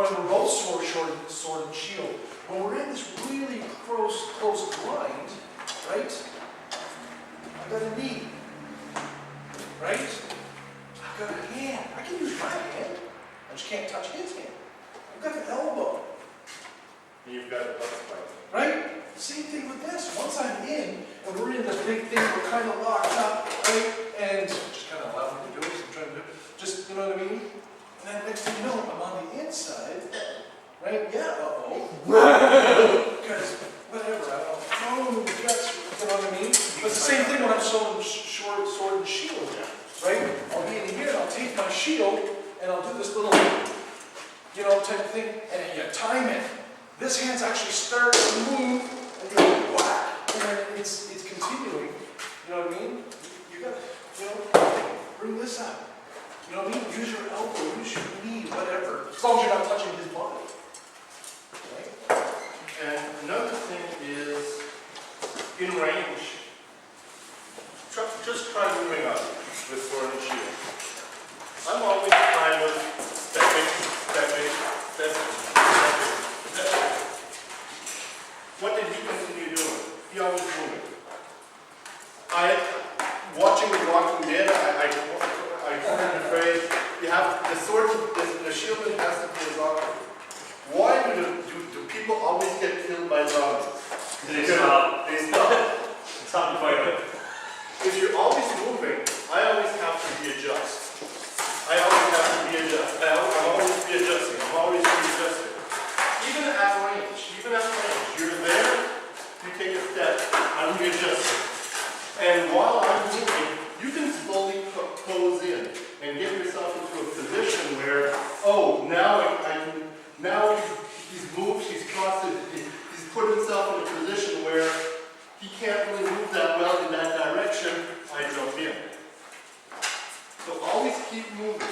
when we're both sword and shield. When we're in this really close blind, right? I've got a knee, right? I've got a hand. I can use my hand. I just can't touch his hand. I've got an elbow. You've got a butt spike. Right? Same thing with this. Once I'm in, and we're in this big thing, we're kind of locked up, right? And just kind of allow me to do it, I'm trying to do it. Just, you know what I mean? And then next thing you know, I'm on the inside, right? Yeah, because, whatever, I don't know, the guts, you know what I mean? But it's the same thing when I'm sewing sword and shield, right? I'll be in here, and I'll take my shield, and I'll do this little, you know, type of thing, and you time it. This hand's actually starting to move, and you go whack, and then it's continuing. You know what I mean? You got, you know, bring this up. You know what I mean? Use your elbow, use your knee, whatever. As long as you're not touching his body. Right? And another thing is, in range, just try moving up with sword and shield. I'm always kind of stepping. What did he continue doing? He always moving. Watching The Walking Dead, I coined the phrase, you have the sword, the shieldman has to be a zombie. Why do people always get killed by zombies? They stop. They stop. Stop the fight. If you're always moving, I always have to readjust. I'm always readjusting. Even at range, you're there, you take a step, I'm readjusting. And while I'm moving, you can slowly close in and get yourself into a position where, oh, now he's moved, he's crossed it, he's put himself in a position where he can't really move that well in that direction, I jump in. So always keep moving.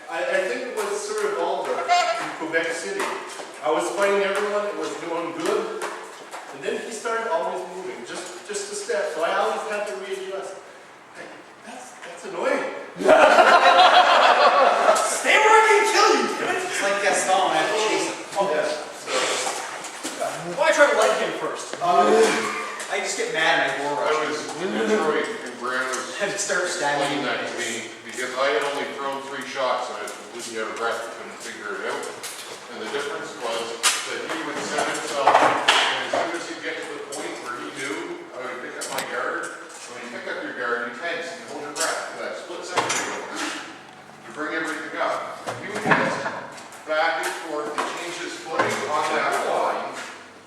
I think it was Sir Evolver in Quebec City. I was fighting everyone, it was doing good, and then he started always moving, just a step, so I always had to readjust. Hey, that's annoying. Stay where I can kill you, damn it! It's like Gaston, I have to chase him. Oh, yeah. Why try to like him first? I just get mad and I war I rush. was in Detroit and Brad was I just start stabbing explaining him. that to me because I had only thrown 3 shots and I was completely out of breath and couldn't figure it out. And the difference was that he would set himself, and as soon as he'd get to the point where he knew I would pick up my guard, when you pick up your guard, you tense and you hold your breath for that split second. You bring everything up. He would just back and forth to change his footing on that line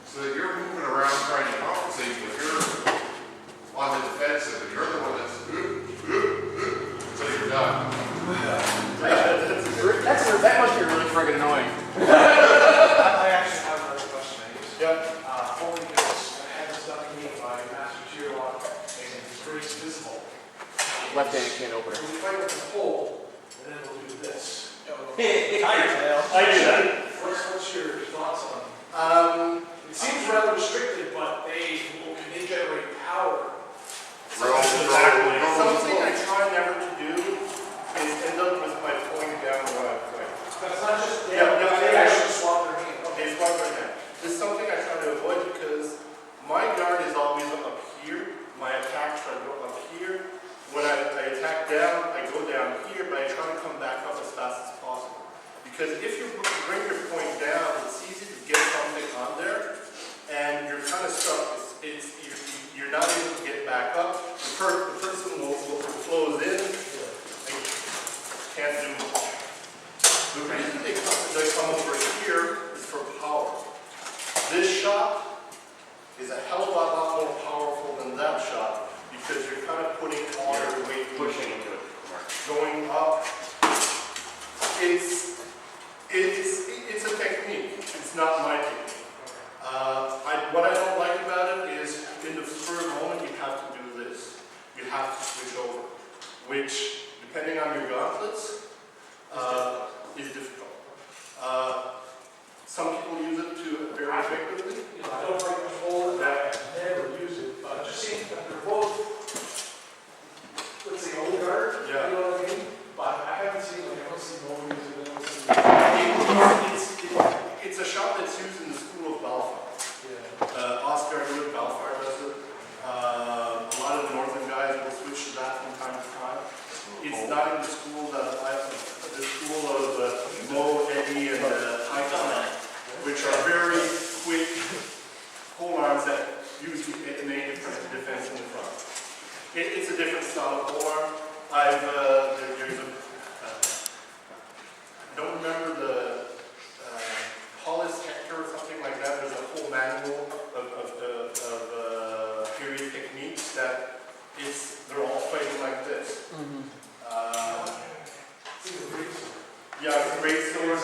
so that you're moving around trying to compensate, but you're on the defensive and you're the one that's until you're done. That must be really friggin' annoying. I actually have another question. Yeah. Only because I had this done to me by Master Tirlock, and it's very visible. Left hand can't open So we fight with the pole, and then we'll do this. it. Tight tail. I do that. What's your thoughts on it? It seems rather restricted, but they generate power. Exactly. Something I try never to do is end up with my point down what I'm playing. But it's not just, they Yeah. actually swap their hand. Okay, it's one right now. This is something I try to avoid because my guard is always up here. My attacks try to go up here. When I attack down, I go down here, but I try to come back up as fast as possible. Because if you bring your point down, it's easy to get something on there, and you're kind of stuck. You're not able to get back up. The person will close in. They can't do much. The reason they come over here is for power. This shot is a hell of a lot more powerful than that shot because you're kind of putting all your weight Pushing into it. going up. It's a technique. It's not my technique. What I don't like about it is in the spur of the moment you have to do this. You have to switch over, which depending on your gauntlets is difficult. Some people use it very effectively. I don't like the pole, and I never use it, but just seeing that they're both, let's say, old guard, Yeah. you know what I mean? But I haven't seen, I don't see no use of it. switch to that from time to time. It's not in the school that the school of Mo, Eddie, and Python, which are very quick pole arms that usually make a defense in the front. It's a different style of pole arm. There's a, I don't remember the Hollis Hector or something like that. There's a whole manual of period techniques that they're all fighting like this. Yeah, it's a great sword.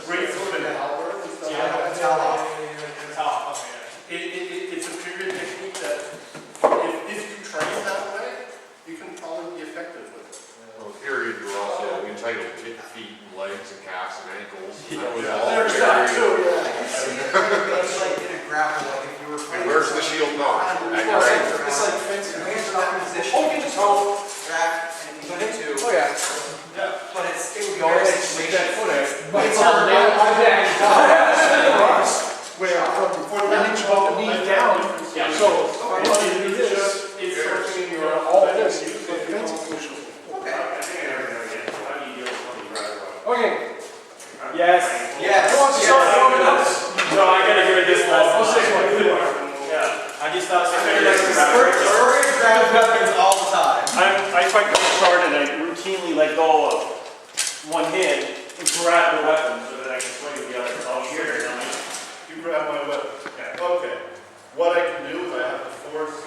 Great sword and halberd and stuff. Yeah, it's all off. It's a period technique that if you train that way, you can probably be effective with it. Well, period, you're also entitled to hit the feet and legs and calves and ankles. That was Yeah. all There's that period. too, yeah. It's like in a grapple, like if you were And fighting. where's the shield gone? At your It's ankle. like fencing. Your hands are not in position. Oh, you just hold. Grab, and if you need to. Oh, yeah. But it would be Go very ahead, stick that foot out. situational. It's all nailed on that. Where from an inch above the knee down. Yeah. So, I want you to do this. It's something you're All this. you can Fencing. Okay. I think I never know again. How do you deal with something right Okay. Yes. Yes. Who wants to start throwing up? No, I gotta hear this last What's this one? Yeah. I just thought Rory grabs weapons all the time. I fight the card and I routinely let go of one hand and grab the weapon so that I can swing with the other. Oh, here, now You grab my weapon. Okay. Okay. What I can do is I have to force.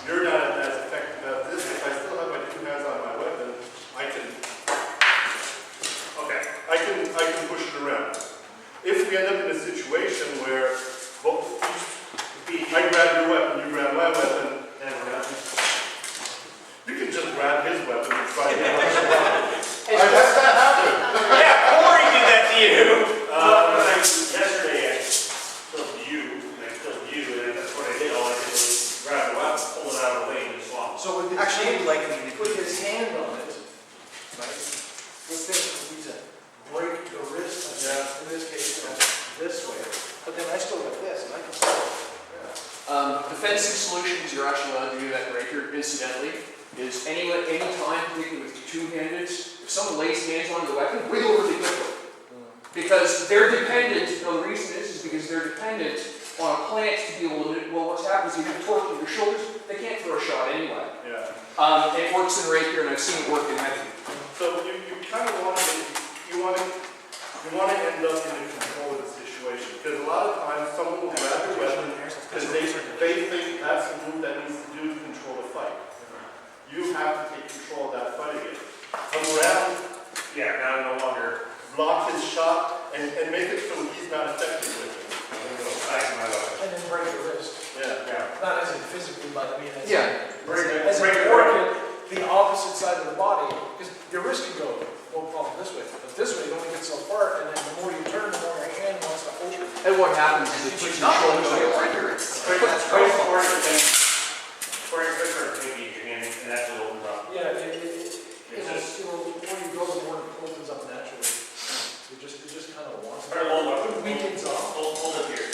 You're not as effective at this. If I still have my two hands on my weapon, I can push it around. If we end up in a situation where I grab your weapon, you grab my weapon, and you can just grab his weapon and try to I've had that happen. Yeah, Corey did that to you. Yesterday I killed you, and that's what I did. All I did was grab the weapon, pull it out of the way, and just swap. So with his Actually, hand, I'd like me to with his hand on it, right? Let's think he's a break the wrist, in this case, this way, but then I still got this, and I can still. Defensive solutions, you're actually allowed to do that right here, incidentally, is any time, particularly with two-handed, if someone lays hands on the weapon, wiggle really quickly. Because they're dependent, the reason is because they're dependent on a plant to be able to, well, what's happened is you have torque in your shoulders, they can't throw a shot anyway. Yeah. And it works in rapier, and I've seen it work in heavy. So you kind of want to end up in a control of the situation, because a lot of times someone will grab your weapon because they think that's the move that needs to do to control the fight. You have to take control of that fight again. Come around, Yeah, now no longer block his shot, and make it so he's not effective with it. back to my weapon. And then break the wrist, Yeah. not as in physically, but I mean, as Yeah. as in working the opposite side of the body, because your wrist can go, no problem this way, but this way, it only gets so far, and then the more you turn, the more your hand wants to open. And what happens is it puts your shoulders on your rapier. Quick, for your quicker, maybe your hand and actually opens up. Yeah, the more you go, the more it opens up naturally. It just kind of wants. Very low weapon. Weakens off. Hold it here.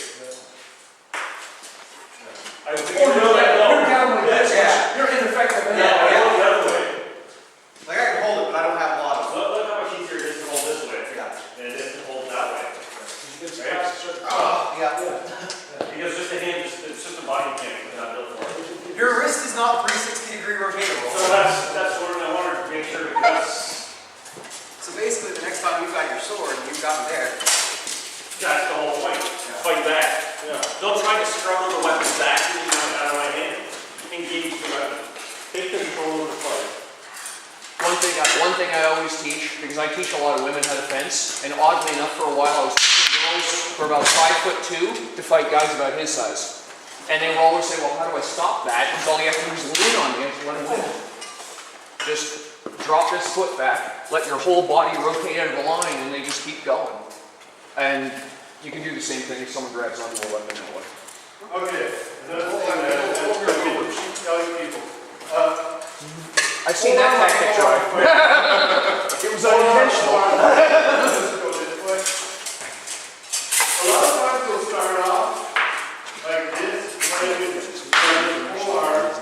I Oh, you're down like this, Yeah. you're ineffective. Yeah, I go the other way. Like I can hold it, but I don't have a lot of. Look how much easier it is to hold this way. Yeah. And it is to hold that way. You get some practice. Oh, yeah. Because just a hand, it's just a body mechanic, it's not built for it. Your wrist is not 360-degree rotatable. So that's what I wanted to make sure, because So basically, the next time you've got your sword and you've got it there, that's the whole point. Fight back. Don't try to struggle the weapon back out of my hand. Engage the weapon. Take control of the fight. One thing I always teach, because I teach a lot of women how to fence, and oddly enough, for a while I was teaching girls who are about 5'2" to fight guys about his size. And they will always say, well, how do I stop that? Because all you have to do is lean on me and let him win. Just drop this foot back, let your whole body rotate out of the line, and they just keep going. And you can do the same thing if someone grabs onto a weapon that way. Okay. Another thing that I'm telling people. I've seen that tactic try. It was unintentional. Let's go this way. A lot of times we'll start off like this, pull our.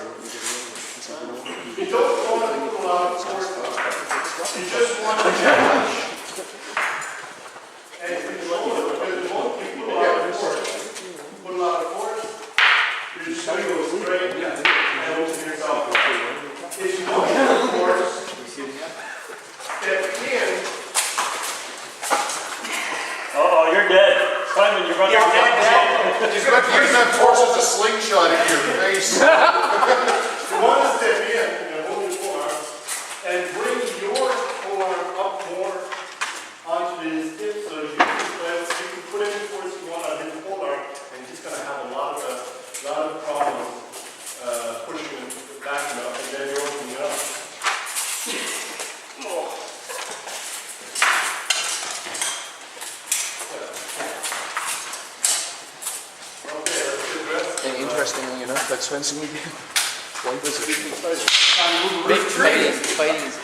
interestingly enough, that's fencing we do. One position. Fighting is